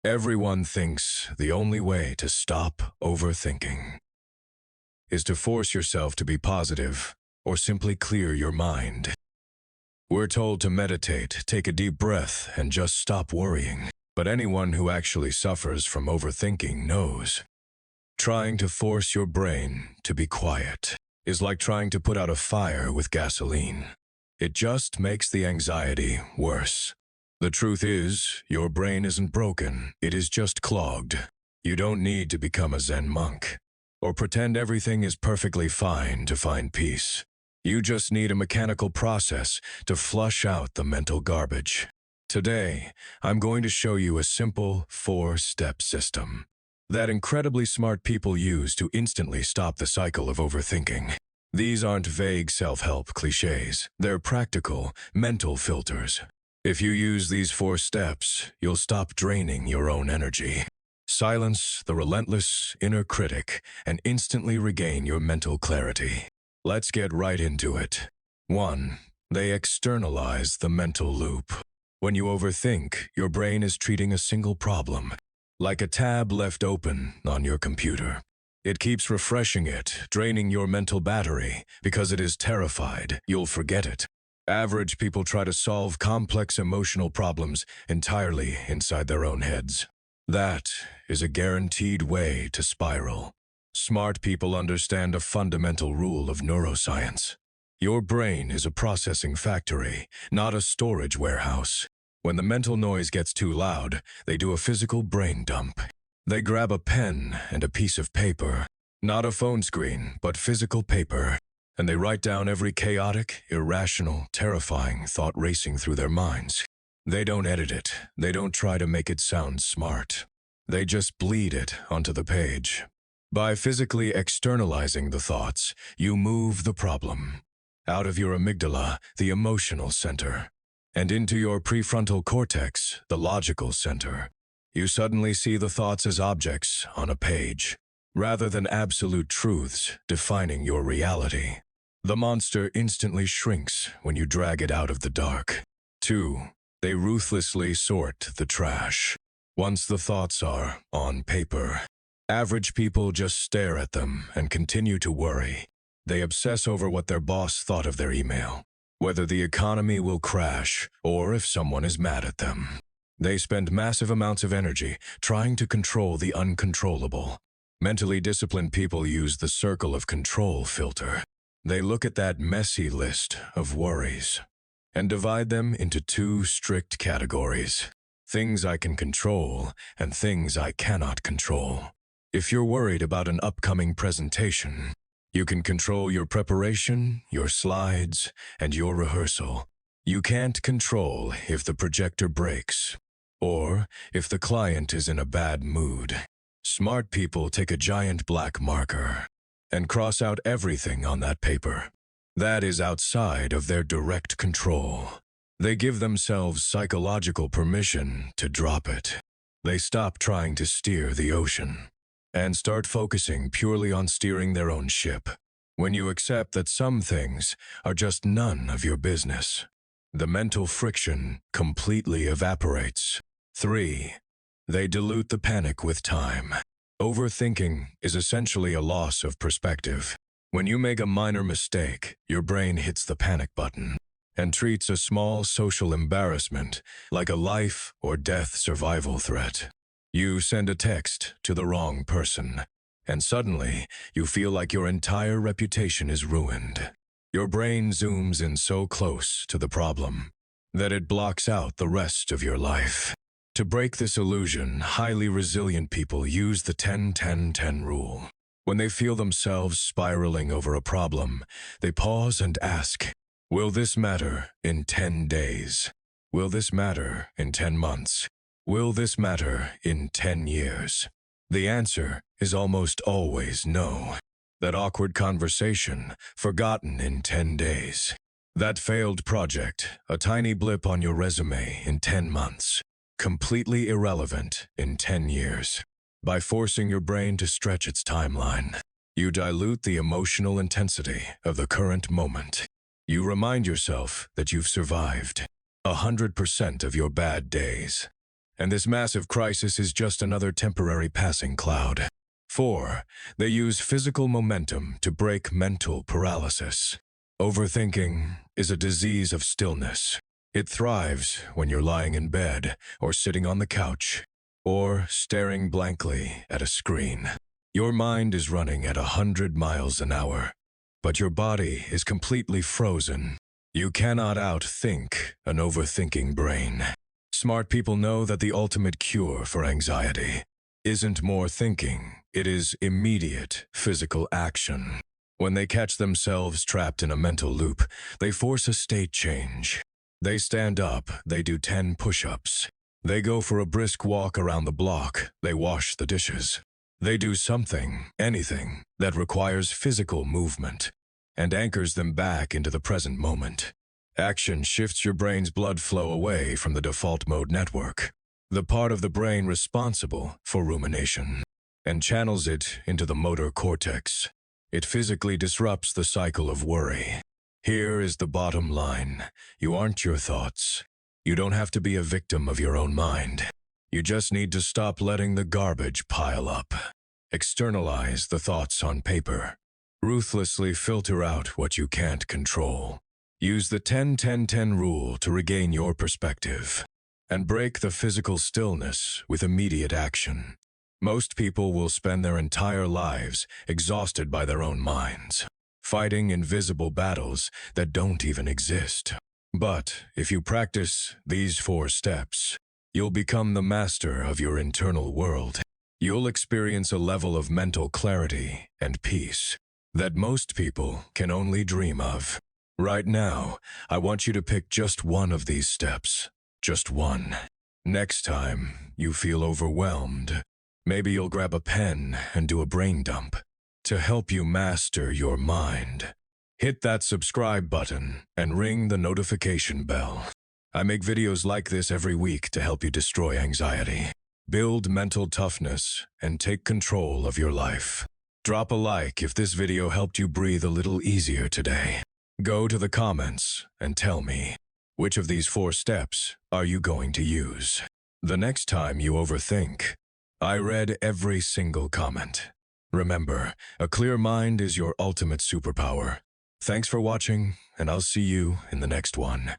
Everyone thinks the only way to stop overthinking is to force yourself to be positive or simply clear your mind. We're told to meditate, take a deep breath, and just stop worrying. But anyone who actually suffers from overthinking knows. Trying to force your brain to be quiet is like trying to put out a fire with gasoline. It just makes the anxiety worse. The truth is, your brain isn't broken, it is just clogged. You don't need to become a Zen monk or pretend everything is perfectly fine to find peace. You just need a mechanical process to flush out the mental garbage. Today, I'm going to show you a simple 4-step system that incredibly smart people use to instantly stop the cycle of overthinking. These aren't vague self-help cliches, they're practical, mental filters. If you use these 4 steps, you'll stop draining your own energy, silence the relentless inner critic, and instantly regain your mental clarity. Let's get right into it. 1. They externalize the mental loop. When you overthink, your brain is treating a single problem, like a tab left open on your computer. It keeps refreshing it, draining your mental battery, because it is terrified you'll forget it. Average people try to solve complex emotional problems entirely inside their own heads. That is a guaranteed way to spiral. Smart people understand a fundamental rule of neuroscience. Your brain is a processing factory, not a storage warehouse. When the mental noise gets too loud, they do a physical brain dump. They grab a pen and a piece of paper, not a phone screen, but physical paper, and they write down every chaotic, irrational, terrifying thought racing through their minds. They don't edit it. They don't try to make it sound smart. They just bleed it onto the page. By physically externalizing the thoughts, you move the problem out of your amygdala, the emotional center, and into your prefrontal cortex, the logical center. You suddenly see the thoughts as objects on a page, rather than absolute truths defining your reality. The monster instantly shrinks when you drag it out of the dark. 2. They ruthlessly sort the trash. Once the thoughts are on paper, average people just stare at them and continue to worry. They obsess over what their boss thought of their email, whether the economy will crash, or if someone is mad at them. They spend massive amounts of energy trying to control the uncontrollable. Mentally disciplined people use the circle of control filter. They look at that messy list of worries and divide them into 2 strict categories: things I can control and things I cannot control. If you're worried about an upcoming presentation, you can control your preparation, your slides, and your rehearsal. You can't control if the projector breaks or if the client is in a bad mood. Smart people take a giant black marker and cross out everything on that paper that is outside of their direct control. They give themselves psychological permission to drop it. They stop trying to steer the ocean and start focusing purely on steering their own ship. When you accept that some things are just none of your business, the mental friction completely evaporates. 3. They dilute the panic with time. Overthinking is essentially a loss of perspective. When you make a minor mistake, your brain hits the panic button and treats a small social embarrassment like a life or death survival threat. You send a text to the wrong person, and suddenly you feel like your entire reputation is ruined. Your brain zooms in so close to the problem that it blocks out the rest of your life. To break this illusion, highly resilient people use the 10-10-10 rule. When they feel themselves spiraling over a problem, they pause and ask, will this matter in 10 days? Will this matter in 10 months? Will this matter in 10 years? The answer is almost always no. That awkward conversation, forgotten in 10 days. That failed project, a tiny blip on your resume in 10 months. Completely irrelevant in 10 years. By forcing your brain to stretch its timeline, you dilute the emotional intensity of the current moment. You remind yourself that you've survived 100% of your bad days, And this massive crisis is just another temporary passing cloud. 4. They use physical momentum to break mental paralysis. Overthinking is a disease of stillness. It thrives when you're lying in bed or sitting on the couch or staring blankly at a screen. Your mind is running at 100 miles an hour, but your body is completely frozen. You cannot outthink an overthinking brain. Smart people know that the ultimate cure for anxiety isn't more thinking, it is immediate physical action. When they catch themselves trapped in a mental loop, they force a state change. They stand up, they do 10 push-ups. They go for a brisk walk around the block, they wash the dishes. They do something, anything, that requires physical movement and anchors them back into the present moment. Action shifts your brain's blood flow away from the default mode network, the part of the brain responsible for rumination, and channels it into the motor cortex. It physically disrupts the cycle of worry. Here is the bottom line. You aren't your thoughts. You don't have to be a victim of your own mind. You just need to stop letting the garbage pile up. Externalize the thoughts on paper. Ruthlessly filter out what you can't control. Use the 10-10-10 rule to regain your perspective. And break the physical stillness with immediate action. Most people will spend their entire lives exhausted by their own minds, fighting invisible battles that don't even exist. But if you practice these 4 steps, you'll become the master of your internal world. You'll experience a level of mental clarity and peace that most people can only dream of. Right now, I want you to pick just one of these steps. Just one. Next time you feel overwhelmed, maybe you'll grab a pen and do a brain dump to help you master your mind. Hit that subscribe button and ring the notification bell. I make videos like this every week to help you destroy anxiety, build mental toughness, and take control of your life. Drop a like if this video helped you breathe a little easier today. Go to the comments and tell me, which of these 4 steps are you going to use? The next time you overthink, I read every single comment. Remember, a clear mind is your ultimate superpower. Thanks for watching, and I'll see you in the next one.